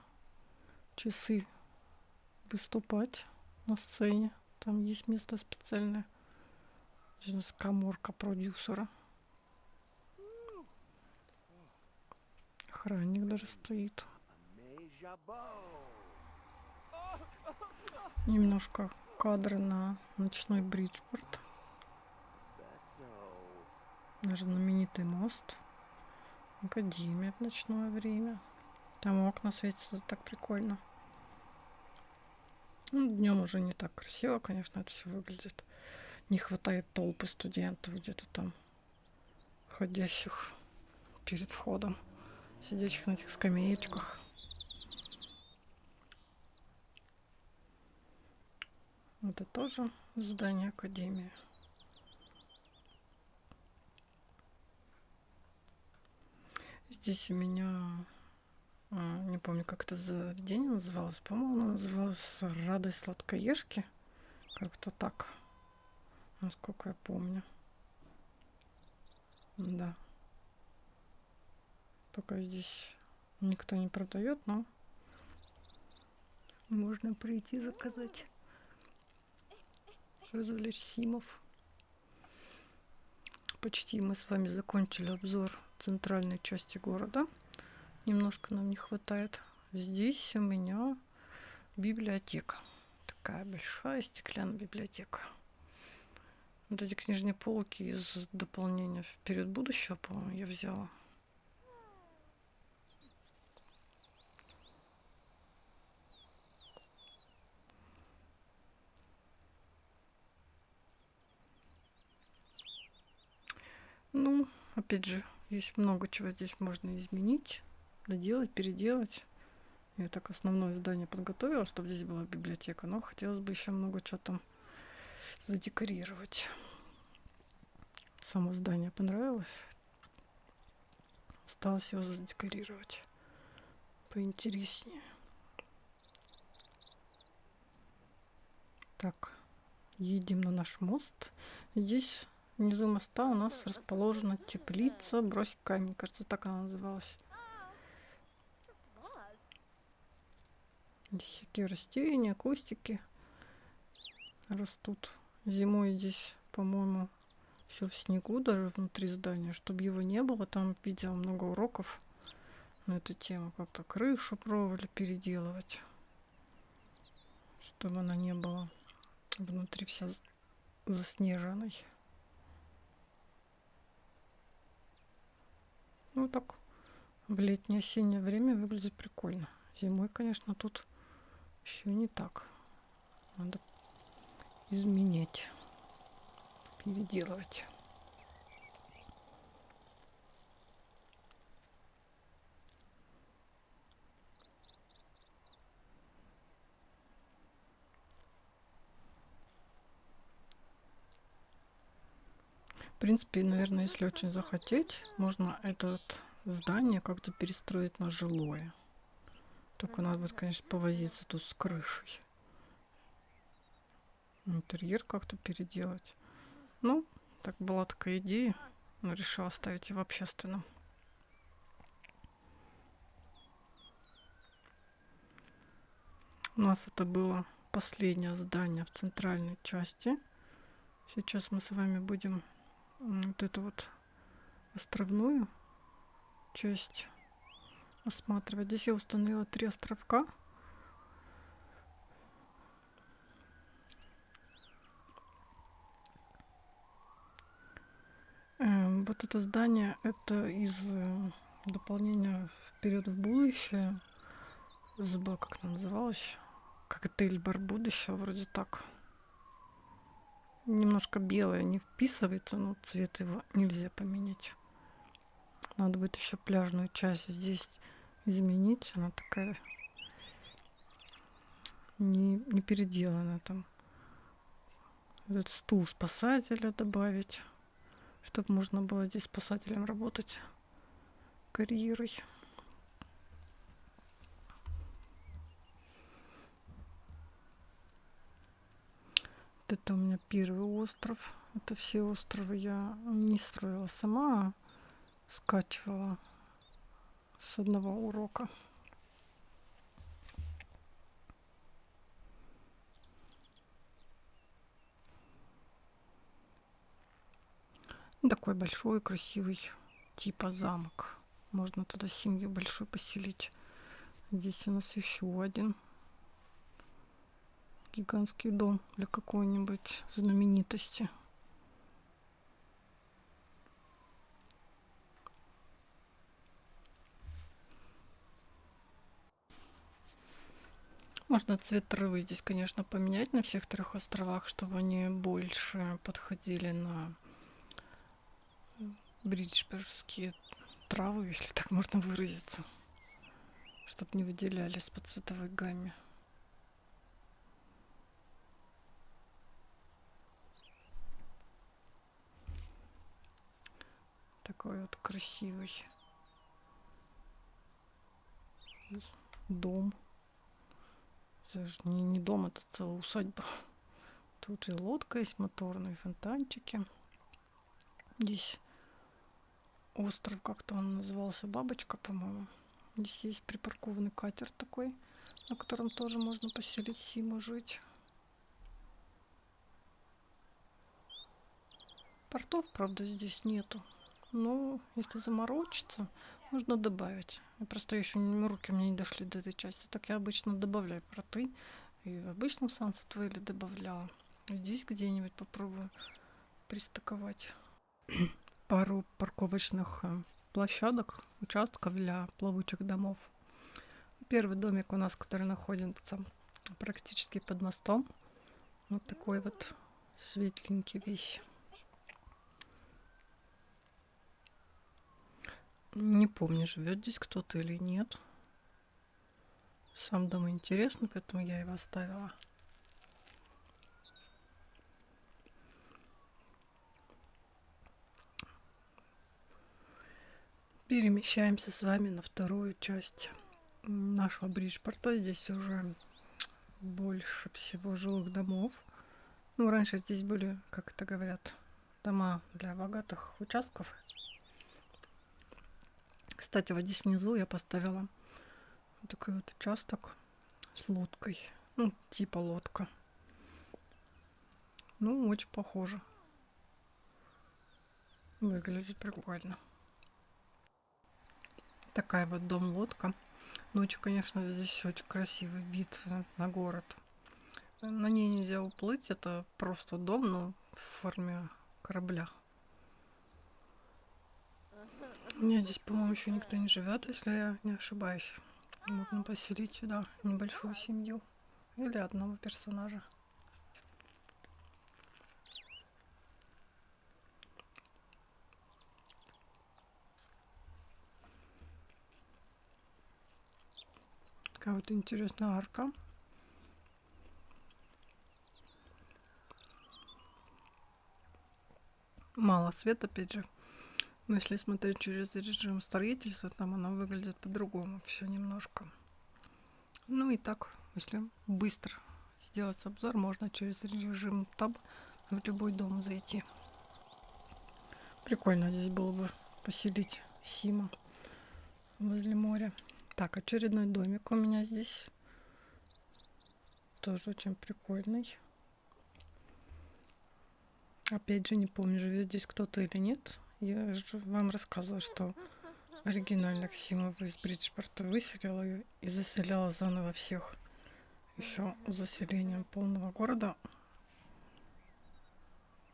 часы выступать на сцене. Там есть место специальное. Здесь у нас каморка продюсера. Охранник даже стоит. Немножко кадры на ночной Бриджпорт. Наш знаменитый мост. Академия в ночное время. Там окна светятся так прикольно. Ну, днем уже не так красиво, конечно, это все выглядит. Не хватает толпы студентов где-то там, ходящих перед входом, сидящих на этих скамеечках. Это тоже здание академии. Здесь у меня, не помню, как это заведение называлось. По-моему, оно называлось «Радость сладкоежки». Как-то так, насколько я помню. Да. Пока здесь никто не продает, но можно прийти заказать. Развлечь симов. Почти мы с вами закончили обзор центральной части города. Немножко нам не хватает. Здесь у меня библиотека. Такая большая стеклянная библиотека. Вот эти книжные полки из дополнения «Вперед будущего», по-моему, я взяла. Ну, опять же, есть много чего здесь можно изменить, доделать, переделать. Я так основное здание подготовила, чтобы здесь была библиотека, но хотелось бы еще много чего там задекорировать. Само здание понравилось. Осталось его задекорировать поинтереснее. Так, едем на наш мост. Здесь внизу моста у нас расположена теплица «Брось камень». Кажется, так она называлась. Здесь всякие растения, кустики. растут. Зимой здесь, по-моему, все в снегу, даже внутри здания. Чтобы его не было, там видела много уроков на эту тему. Как-то крышу пробовали переделывать, чтобы она не была внутри вся заснеженной. Ну так в летнее-осеннее время выглядит прикольно. Зимой, конечно, тут все не так. Надо изменять, переделывать. В принципе, наверное, если очень захотеть, можно это здание как-то перестроить на жилое. Только надо будет, конечно, повозиться тут с крышей. Интерьер как-то переделать. Ну, так была такая идея, но решила оставить и в общественном. У нас это было последнее здание в центральной части. Сейчас мы с вами будем вот эту вот островную часть осматривать. Здесь я установила 3 островка. Вот это здание, это из дополнения «Вперед в будущее». Забыла, как оно называлось. Как отель-бар будущего, вроде так. Немножко белое не вписывается, но цвет его нельзя поменять. Надо будет еще пляжную часть здесь изменить. Она такая не переделанная там. Этот стул спасателя добавить, чтобы можно было здесь спасателем работать карьерой. Это у меня первый остров. Это все островы я не строила сама, а скачивала с одного урока. Такой большой, красивый, типа замок. Можно туда семью большую поселить. Здесь у нас еще один гигантский дом для какой-нибудь знаменитости. Можно цвет травы здесь, конечно, поменять на всех 3 островах, чтобы они больше подходили на бриджбергские травы, если так можно выразиться, чтобы не выделялись по цветовой гамме. Такой вот красивый дом. Даже не дом, это целая усадьба. Тут и лодка есть моторные, фонтанчики. Здесь остров, как-то он назывался, Бабочка, по-моему. Здесь есть припаркованный катер такой, на котором тоже можно поселить Симу жить. Портов, правда, здесь нету. Но если заморочиться, можно добавить. Я просто еще руки у меня не дошли до этой части. Так я обычно добавляю порты. И в обычном Сансет-Вейле добавляла. Здесь где-нибудь попробую пристыковать пару парковочных площадок, участков для плавучих домов. Первый домик у нас, который находится практически под мостом. Вот такой вот светленький весь. Не помню, живет здесь кто-то или нет. Сам дом интересный, поэтому я его оставила. Перемещаемся с вами на вторую часть нашего Бриджпорта. Здесь уже больше всего жилых домов. Ну, раньше здесь были, как это говорят, дома для богатых участков. Кстати, вот здесь внизу я поставила вот такой вот участок с лодкой. Ну, типа лодка. Ну, очень похоже. Выглядит прикольно. Такая вот дом-лодка. Ночью, конечно, здесь очень красивый вид на город. На ней нельзя уплыть, это просто дом, но в форме корабля. У меня здесь, по-моему, еще никто не живет, если я не ошибаюсь. Можно поселить сюда небольшую семью или одного персонажа. Такая вот интересная арка. Мало света, опять же. Но если смотреть через режим строительства, там оно выглядит по-другому все немножко. Ну и так, если быстро сделать обзор, можно через режим Tab в любой дом зайти. Прикольно здесь было бы поселить Сима возле моря. Так, очередной домик у меня здесь. Тоже очень прикольный. Опять же, не помню, живет здесь кто-то или нет. Я же вам рассказывала, что оригинальных Симов из Бриджпорта выселила и заселяла заново всех. Еще заселением полного города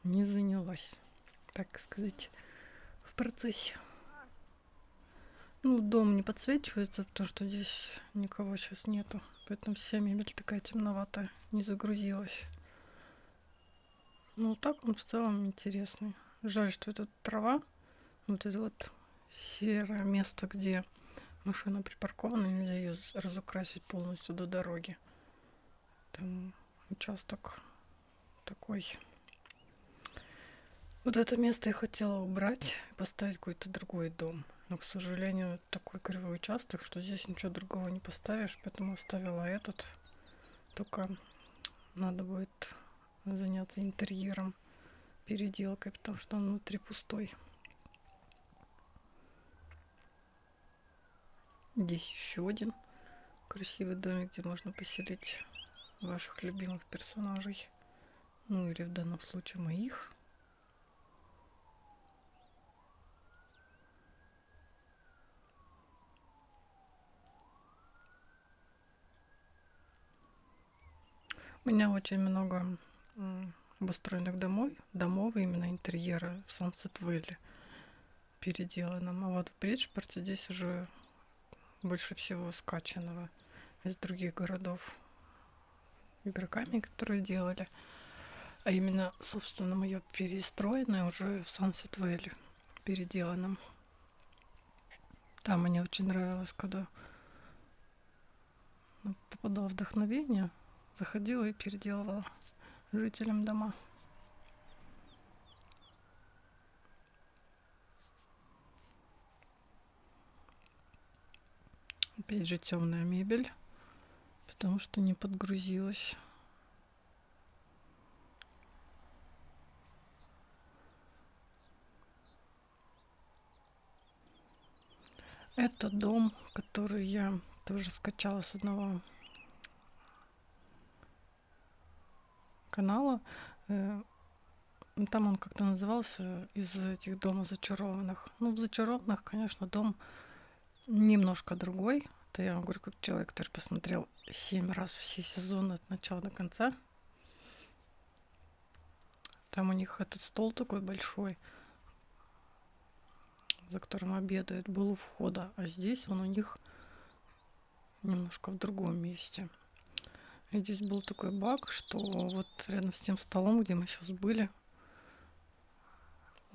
не занялась, так сказать, в процессе. Ну, дом не подсвечивается, потому что здесь никого сейчас нету. Поэтому вся мебель такая темноватая, не загрузилась. Ну, так он в целом интересный. Жаль, что это трава. Вот это вот серое место, где машина припаркована, нельзя ее разукрасить полностью до дороги. Там участок такой. Вот это место я хотела убрать и поставить какой-то другой дом. Но, к сожалению, такой кривой участок, что здесь ничего другого не поставишь, поэтому оставила этот. Только надо будет заняться интерьером, переделкой, потому что он внутри пустой. Здесь еще один красивый домик, где можно поселить ваших любимых персонажей. Ну или в данном случае моих. У меня очень много обустроенных домов именно интерьера в Сансет-Вэлли переделанном. А вот в Бриджпорте здесь уже больше всего скачанного из других городов игроками, которые делали. А именно, собственно, мое перестроенное уже в Сансет-Вэлли переделанном. Там мне очень нравилось, когда попадало вдохновение, заходила и переделывала жителям дома. Опять же темная мебель, потому что не подгрузилась. Это дом, который я тоже скачала с одного канала. Там он как-то назывался из этих дома зачарованных. Ну, в зачарованных, конечно, дом немножко другой. Это я говорю, как человек, который посмотрел 7 раз все сезоны от начала до конца. Там у них этот стол такой большой, за которым обедают, был у входа. А здесь он у них немножко в другом месте. И здесь был такой баг, что вот рядом с тем столом, где мы сейчас были,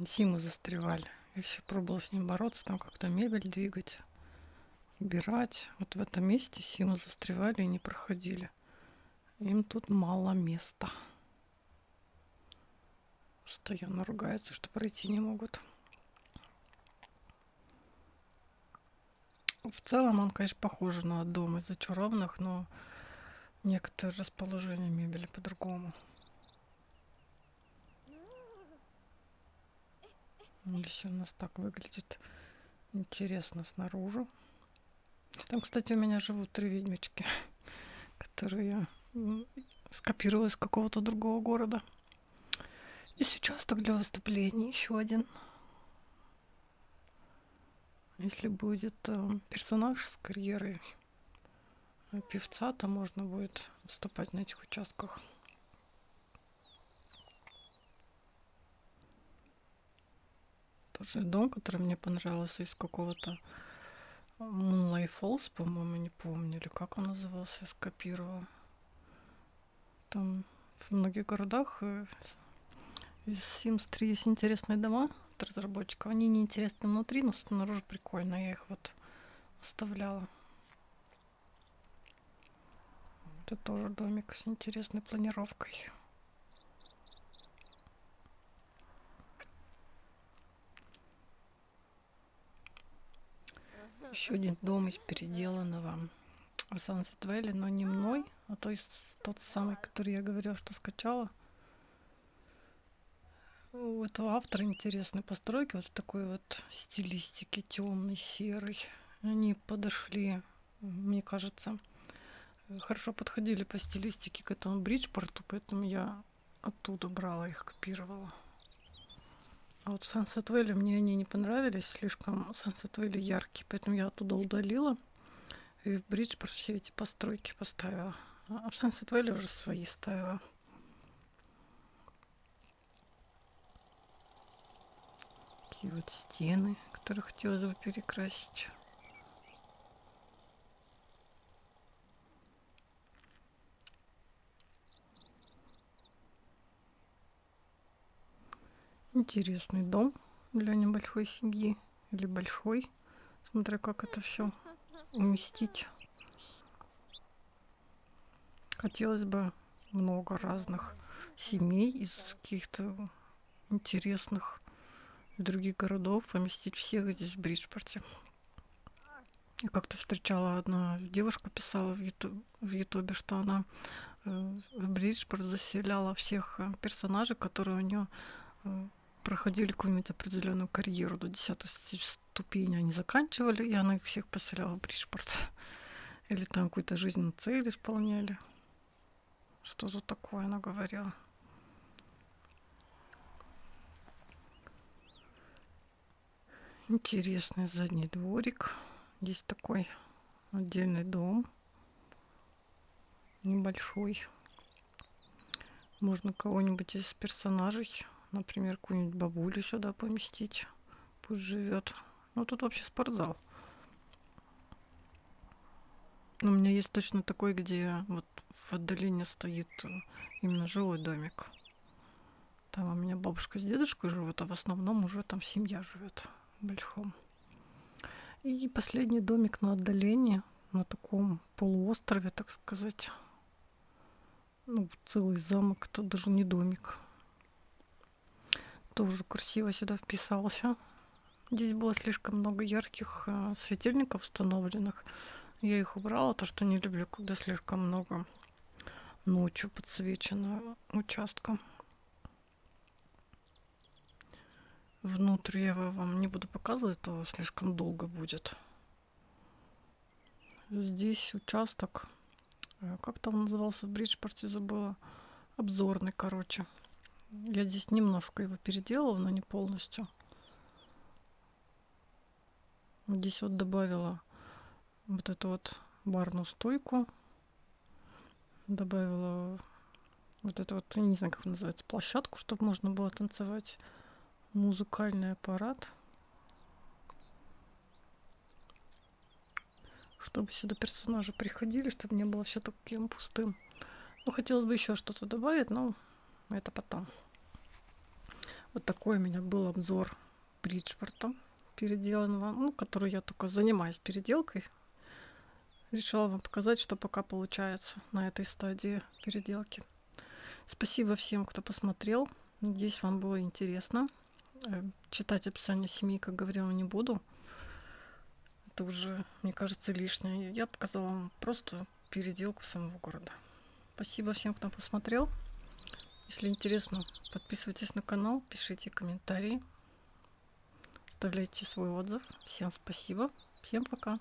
Симы застревали. Я еще пробовала с ним бороться, там как-то мебель двигать, убирать. Вот в этом месте Симы застревали и не проходили. Им тут мало места. Постоянно ругаются, что пройти не могут. В целом он, конечно, похож на дом из зачарованных, но некоторые расположения мебели по-другому. Здесь у нас так выглядит интересно снаружи. Там, кстати, у меня живут 3 ведьмочки, которые я скопировала из какого-то другого города. Есть участок для выступлений, еще один. Если будет персонаж с карьерой певца, то можно будет выступать на этих участках. Тоже дом, который мне понравился, из какого-то Moonlight Falls, по-моему, не помню, или как он назывался, я скопировала. Там в многих городах из Sims 3 есть интересные дома от разработчиков. Они не интересны внутри, но снаружи прикольно. Я их вот оставляла. Это тоже домик с интересной планировкой. Еще один дом из переделанного Sunset Valley, но не мной, а то есть тот самый, который я говорила, что скачала. У этого автора интересные постройки, вот в такой вот стилистике, темный, серый. Они подошли, мне кажется, хорошо подходили по стилистике к этому Бриджпорту, поэтому я оттуда брала их, копировала. А вот в Sunset Valley мне они не понравились, слишком Sunset Valley яркий, поэтому я оттуда удалила и в Бриджпорт все эти постройки поставила. А в Sunset Valley уже свои ставила. Такие вот стены, которые хотелось бы перекрасить. Интересный дом для небольшой семьи или большой, смотря как это все уместить. Хотелось бы много разных семей из каких-то интересных других городов поместить всех здесь в Бриджпорте. Я как-то встречала, одна девушка писала в Ютубе, что она в Бриджпорт заселяла всех персонажей, которые у нее проходили какую-нибудь определенную карьеру до 10 ступени они заканчивали, и она их всех поселяла в Бриджпорт. Или там какую-то жизненную цель исполняли. Что за такое она говорила. Интересный задний дворик. Здесь такой отдельный дом. Небольшой. Можно кого-нибудь из персонажей, например, какую-нибудь бабулю сюда поместить. Пусть живет. Ну, тут вообще спортзал. У меня есть точно такой, где вот в отдалении стоит именно жилой домик. Там у меня бабушка с дедушкой живут, а в основном уже там семья живет в большом. И последний домик на отдалении, на таком полуострове, так сказать. Ну, целый замок, это даже не домик. Тоже красиво сюда вписался. Здесь было слишком много ярких светильников установленных. Я их убрала, то что не люблю, когда слишком много ночью подсвечено участка. Внутрь я вам не буду показывать, то слишком долго будет. Здесь участок, как там назывался в Бриджпорте, забыла. Обзорный, короче. Я здесь немножко его переделала, но не полностью. Здесь вот добавила вот эту вот барную стойку. Добавила вот эту вот, я не знаю, как называется, площадку, чтобы можно было танцевать. Музыкальный аппарат. Чтобы сюда персонажи приходили, чтобы не было все таким пустым. Ну, хотелось бы еще что-то добавить, но это потом. Вот такой у меня был обзор Бриджпорта переделанного, ну, который я только занимаюсь переделкой. Решила вам показать, что пока получается на этой стадии переделки. Спасибо всем, кто посмотрел. Надеюсь, вам было интересно. Читать описание семьи, как говорила, не буду. Это уже, мне кажется, лишнее. Я показала вам просто переделку самого города. Спасибо всем, кто посмотрел. Если интересно, подписывайтесь на канал, пишите комментарии, оставляйте свой отзыв. Всем спасибо. Всем пока.